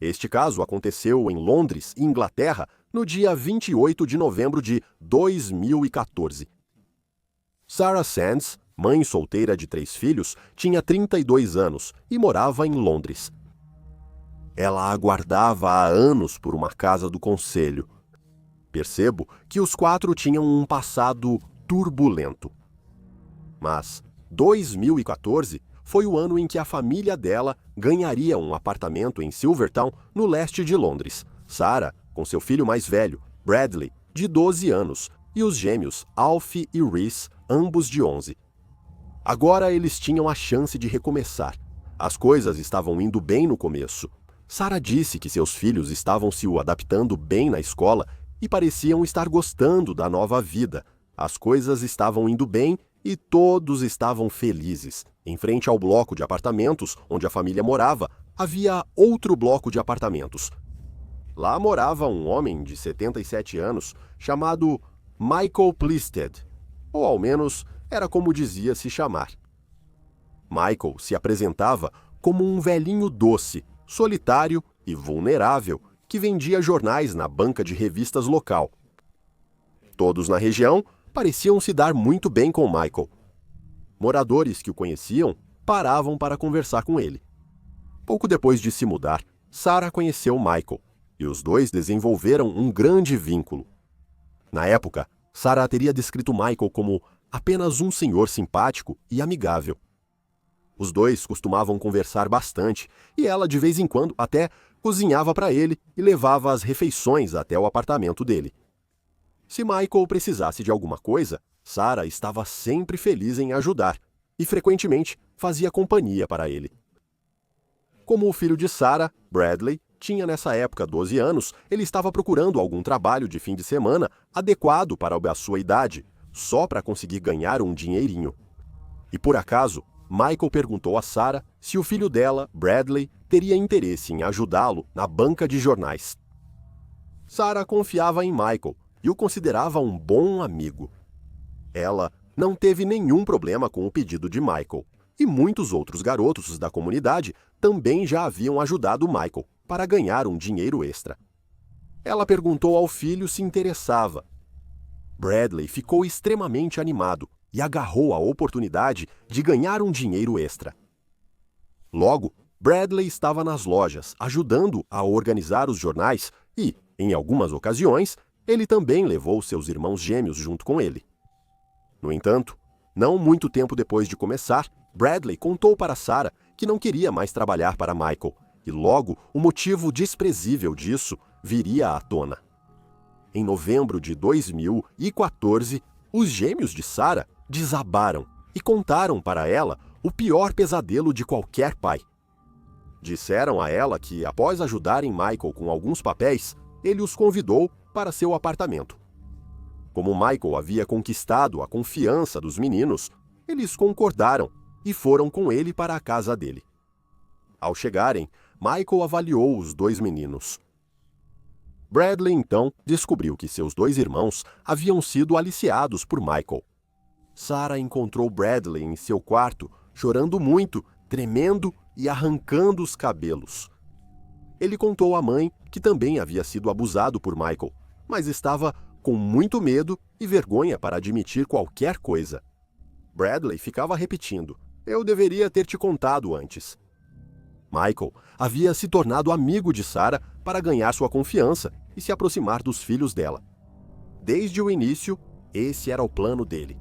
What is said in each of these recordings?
Este caso aconteceu em Londres, Inglaterra, no dia 28 de novembro de 2014. Sarah Sands, mãe solteira de 3 filhos, tinha 32 anos e morava em Londres. Ela aguardava há anos por uma casa do conselho. Percebo que os 4 tinham um passado turbulento. Mas 2014 foi o ano em que a família dela ganharia um apartamento em Silvertown, no leste de Londres. Sarah, com seu filho mais velho, Bradley, de 12 anos, e os gêmeos Alfie e Reese, ambos de 11. Agora eles tinham a chance de recomeçar. As coisas estavam indo bem no começo. Sarah disse que seus filhos estavam se adaptando bem na escola e pareciam estar gostando da nova vida. As coisas estavam indo bem e todos estavam felizes. Em frente ao bloco de apartamentos onde a família morava, havia outro bloco de apartamentos. Lá morava um homem de 77 anos chamado Michael Plested, ou ao menos era como dizia se chamar. Michael se apresentava como um velhinho doce, solitário e vulnerável que vendia jornais na banca de revistas local. Todos na região pareciam se dar muito bem com Michael. Moradores que o conheciam paravam para conversar com ele. Pouco depois de se mudar, Sarah conheceu Michael e os dois desenvolveram um grande vínculo. Na época, Sarah teria descrito Michael como apenas um senhor simpático e amigável. Os dois costumavam conversar bastante e ela, de vez em quando, até cozinhava para ele e levava as refeições até o apartamento dele. Se Michael precisasse de alguma coisa, Sarah estava sempre feliz em ajudar e frequentemente fazia companhia para ele. Como o filho de Sarah, Bradley, tinha nessa época 12 anos, ele estava procurando algum trabalho de fim de semana adequado para a sua idade, só para conseguir ganhar um dinheirinho. E por acaso, Michael perguntou a Sarah se o filho dela, Bradley, teria interesse em ajudá-lo na banca de jornais. Sarah confiava em Michael e o considerava um bom amigo. Ela não teve nenhum problema com o pedido de Michael, e muitos outros garotos da comunidade também já haviam ajudado Michael para ganhar um dinheiro extra. Ela perguntou ao filho se interessava. Bradley ficou extremamente animado e agarrou a oportunidade de ganhar um dinheiro extra. Logo, Bradley estava nas lojas, ajudando a organizar os jornais e, em algumas ocasiões, ele também levou seus irmãos gêmeos junto com ele. No entanto, não muito tempo depois de começar, Bradley contou para Sarah que não queria mais trabalhar para Michael, e logo o motivo desprezível disso viria à tona. Em novembro de 2014, os gêmeos de Sarah desabaram e contaram para ela o pior pesadelo de qualquer pai. Disseram a ela que, após ajudarem Michael com alguns papéis, ele os convidou para seu apartamento. Como Michael havia conquistado a confiança dos meninos, eles concordaram e foram com ele para a casa dele. Ao chegarem, Michael avaliou os 2 meninos. Bradley, então, descobriu que seus 2 irmãos haviam sido aliciados por Michael. Sarah encontrou Bradley em seu quarto, chorando muito, tremendo e arrancando os cabelos. Ele contou à mãe que também havia sido abusado por Michael, mas estava com muito medo e vergonha para admitir qualquer coisa. Bradley ficava repetindo: "Eu deveria ter te contado antes." Michael havia se tornado amigo de Sarah para ganhar sua confiança e se aproximar dos filhos dela. Desde o início, esse era o plano dele.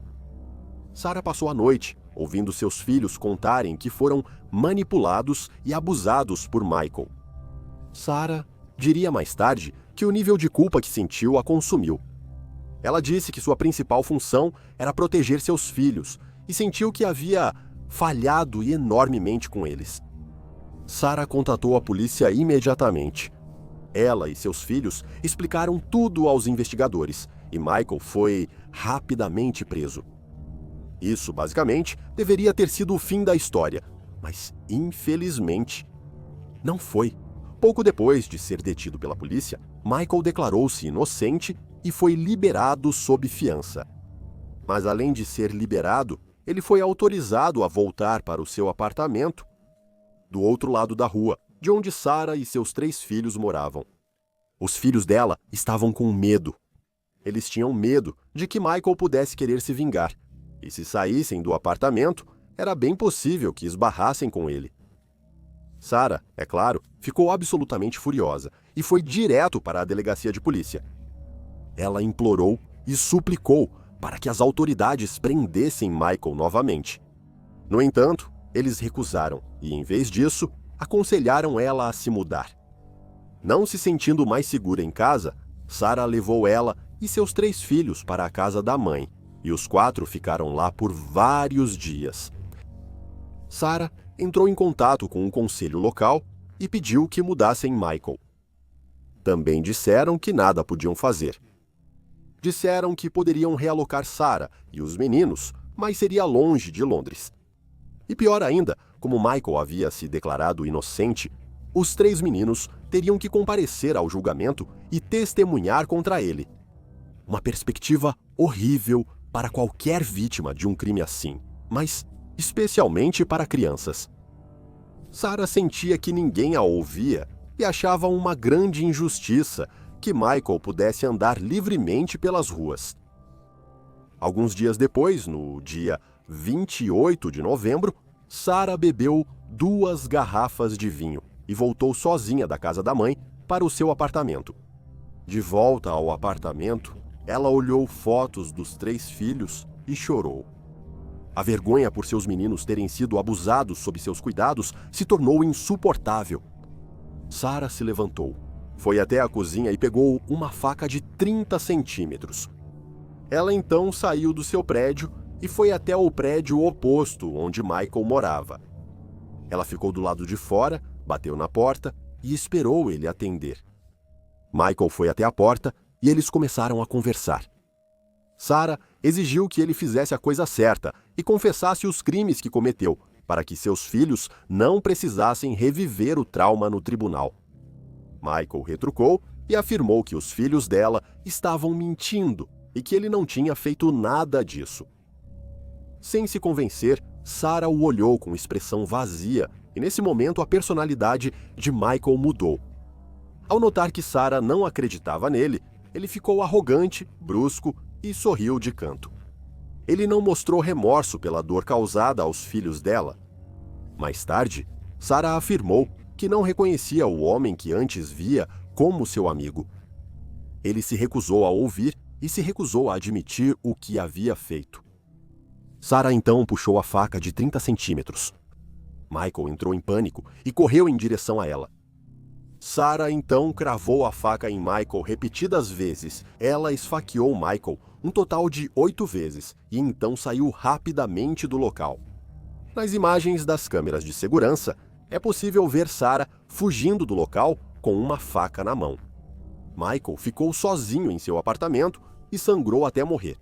Sarah passou a noite ouvindo seus filhos contarem que foram manipulados e abusados por Michael. Sarah diria mais tarde que o nível de culpa que sentiu a consumiu. Ela disse que sua principal função era proteger seus filhos e sentiu que havia falhado enormemente com eles. Sarah contatou a polícia imediatamente. Ela e seus filhos explicaram tudo aos investigadores e Michael foi rapidamente preso. Isso, basicamente, deveria ter sido o fim da história, mas, infelizmente, não foi. Pouco depois de ser detido pela polícia, Michael declarou-se inocente e foi liberado sob fiança. Mas, além de ser liberado, ele foi autorizado a voltar para o seu apartamento do outro lado da rua, de onde Sarah e seus 3 filhos moravam. Os filhos dela estavam com medo. Eles tinham medo de que Michael pudesse querer se vingar, e se saíssem do apartamento, era bem possível que esbarrassem com ele. Sarah, é claro, ficou absolutamente furiosa e foi direto para a delegacia de polícia. Ela implorou e suplicou para que as autoridades prendessem Michael novamente. No entanto, eles recusaram e, em vez disso, aconselharam ela a se mudar. Não se sentindo mais segura em casa, Sarah levou ela e seus 3 filhos para a casa da mãe, e os 4 ficaram lá por vários dias. Sarah entrou em contato com um conselho local e pediu que mudassem Michael. Também disseram que nada podiam fazer. Disseram que poderiam realocar Sarah e os meninos, mas seria longe de Londres. E pior ainda, como Michael havia se declarado inocente, os 3 meninos teriam que comparecer ao julgamento e testemunhar contra ele. Uma perspectiva horrível para qualquer vítima de um crime assim, mas especialmente para crianças. Sarah sentia que ninguém a ouvia e achava uma grande injustiça que Michael pudesse andar livremente pelas ruas. Alguns dias depois, no dia 28 de novembro, Sarah bebeu 2 garrafas de vinho e voltou sozinha da casa da mãe para o seu apartamento. De volta ao apartamento, ela olhou fotos dos 3 filhos e chorou. A vergonha por seus meninos terem sido abusados sob seus cuidados se tornou insuportável. Sarah se levantou, foi até a cozinha e pegou uma faca de 30 centímetros. Ela então saiu do seu prédio e foi até o prédio oposto onde Michael morava. Ela ficou do lado de fora, bateu na porta e esperou ele atender. Michael foi até a porta e eles começaram a conversar. Sarah exigiu que ele fizesse a coisa certa e confessasse os crimes que cometeu, para que seus filhos não precisassem reviver o trauma no tribunal. Michael retrucou e afirmou que os filhos dela estavam mentindo e que ele não tinha feito nada disso. Sem se convencer, Sarah o olhou com expressão vazia e nesse momento a personalidade de Michael mudou. Ao notar que Sarah não acreditava nele, ele ficou arrogante, brusco e sorriu de canto. Ele não mostrou remorso pela dor causada aos filhos dela. Mais tarde, Sarah afirmou que não reconhecia o homem que antes via como seu amigo. Ele se recusou a ouvir e se recusou a admitir o que havia feito. Sarah então puxou a faca de 30 centímetros. Michael entrou em pânico e correu em direção a ela. Sarah então cravou a faca em Michael repetidas vezes. Ela esfaqueou Michael um total de 8 vezes e então saiu rapidamente do local. Nas imagens das câmeras de segurança, é possível ver Sarah fugindo do local com uma faca na mão. Michael ficou sozinho em seu apartamento e sangrou até morrer.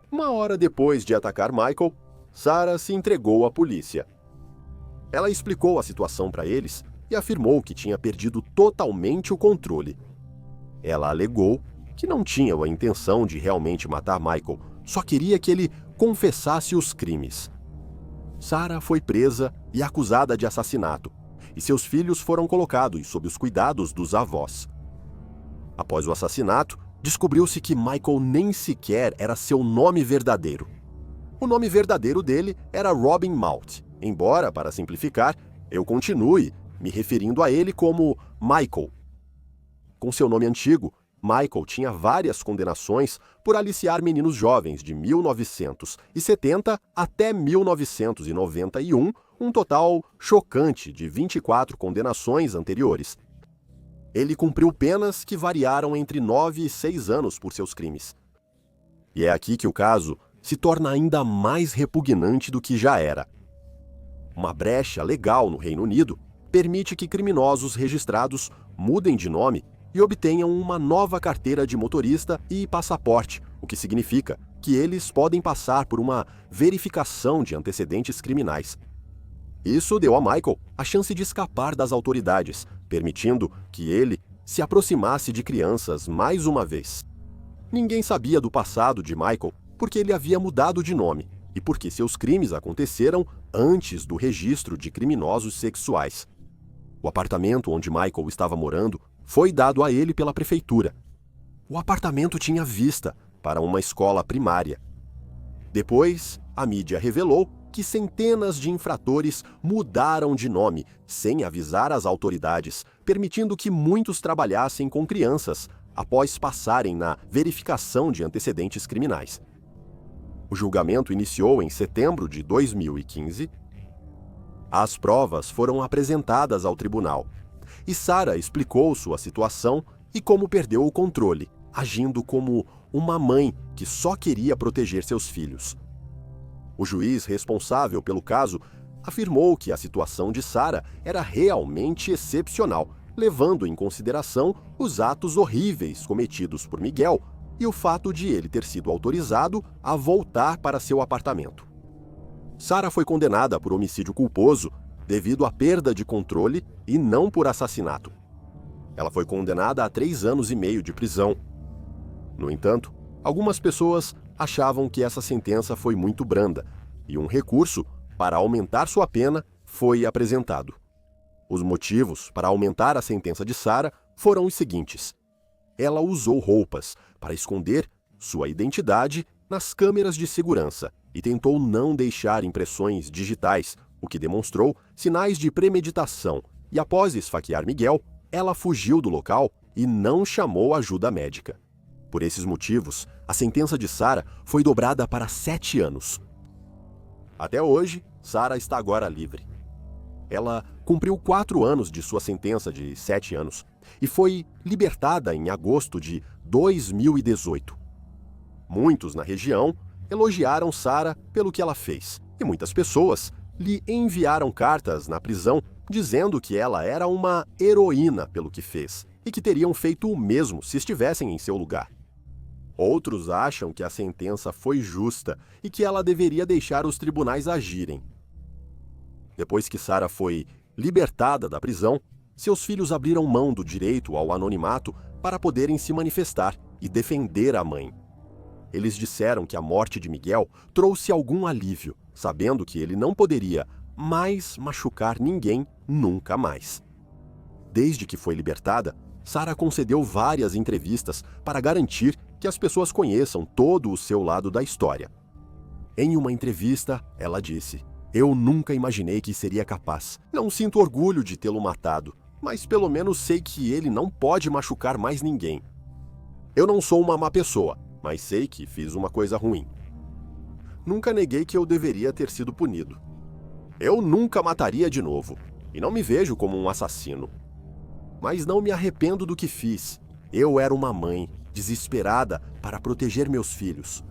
Uma hora depois de atacar Michael, Sarah se entregou à polícia. Ela explicou a situação para eles e afirmou que tinha perdido totalmente o controle. Ela alegou que não tinha a intenção de realmente matar Michael, só queria que ele confessasse os crimes. Sarah foi presa e acusada de assassinato, e seus filhos foram colocados sob os cuidados dos avós. Após o assassinato, descobriu-se que Michael nem sequer era seu nome verdadeiro. O nome verdadeiro dele era Robin Malt, embora, para simplificar, eu continue me referindo a ele como Michael. Com seu nome antigo, Michael tinha várias condenações por aliciar meninos jovens de 1970 até 1991, um total chocante de 24 condenações anteriores. Ele cumpriu penas que variaram entre 9 e 6 anos por seus crimes. E é aqui que o caso se torna ainda mais repugnante do que já era. Uma brecha legal no Reino Unido permite que criminosos registrados mudem de nome e obtenham uma nova carteira de motorista e passaporte, o que significa que eles podem passar por uma verificação de antecedentes criminais. Isso deu a Michael a chance de escapar das autoridades, permitindo que ele se aproximasse de crianças mais uma vez. Ninguém sabia do passado de Michael porque ele havia mudado de nome e porque seus crimes aconteceram antes do registro de criminosos sexuais. O apartamento onde Michael estava morando foi dado a ele pela prefeitura. O apartamento tinha vista para uma escola primária. Depois, a mídia revelou que centenas de infratores mudaram de nome sem avisar as autoridades, permitindo que muitos trabalhassem com crianças após passarem na verificação de antecedentes criminais. O julgamento iniciou em setembro de 2015. As provas foram apresentadas ao tribunal e Sarah explicou sua situação e como perdeu o controle, agindo como uma mãe que só queria proteger seus filhos. O juiz responsável pelo caso afirmou que a situação de Sarah era realmente excepcional, levando em consideração os atos horríveis cometidos por Miguel e o fato de ele ter sido autorizado a voltar para seu apartamento. Sarah foi condenada por homicídio culposo devido à perda de controle e não por assassinato. Ela foi condenada a 3 anos e meio de prisão. No entanto, algumas pessoas achavam que essa sentença foi muito branda e um recurso para aumentar sua pena foi apresentado. Os motivos para aumentar a sentença de Sarah foram os seguintes: ela usou roupas para esconder sua identidade nas câmeras de segurança e tentou não deixar impressões digitais, o que demonstrou sinais de premeditação, e após esfaquear Miguel, ela fugiu do local e não chamou ajuda médica. Por esses motivos, a sentença de Sarah foi dobrada para 7 anos. Até hoje, Sarah está agora livre. Ela cumpriu 4 anos de sua sentença de 7 anos e foi libertada em agosto de 2018. Muitos na região elogiaram Sarah pelo que ela fez e muitas pessoas lhe enviaram cartas na prisão dizendo que ela era uma heroína pelo que fez e que teriam feito o mesmo se estivessem em seu lugar. Outros acham que a sentença foi justa e que ela deveria deixar os tribunais agirem. Depois que Sarah foi libertada da prisão, seus filhos abriram mão do direito ao anonimato para poderem se manifestar e defender a mãe. Eles disseram que a morte de Miguel trouxe algum alívio, sabendo que ele não poderia mais machucar ninguém nunca mais. Desde que foi libertada, Sarah concedeu várias entrevistas para garantir que as pessoas conheçam todo o seu lado da história. Em uma entrevista, ela disse: "Eu nunca imaginei que seria capaz. Não sinto orgulho de tê-lo matado, mas pelo menos sei que ele não pode machucar mais ninguém. Eu não sou uma má pessoa, mas sei que fiz uma coisa ruim. Nunca neguei que eu deveria ter sido punido. Eu nunca mataria de novo, e não me vejo como um assassino. Mas não me arrependo do que fiz. Eu era uma mãe, desesperada para proteger meus filhos."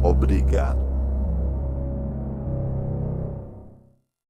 Obrigado.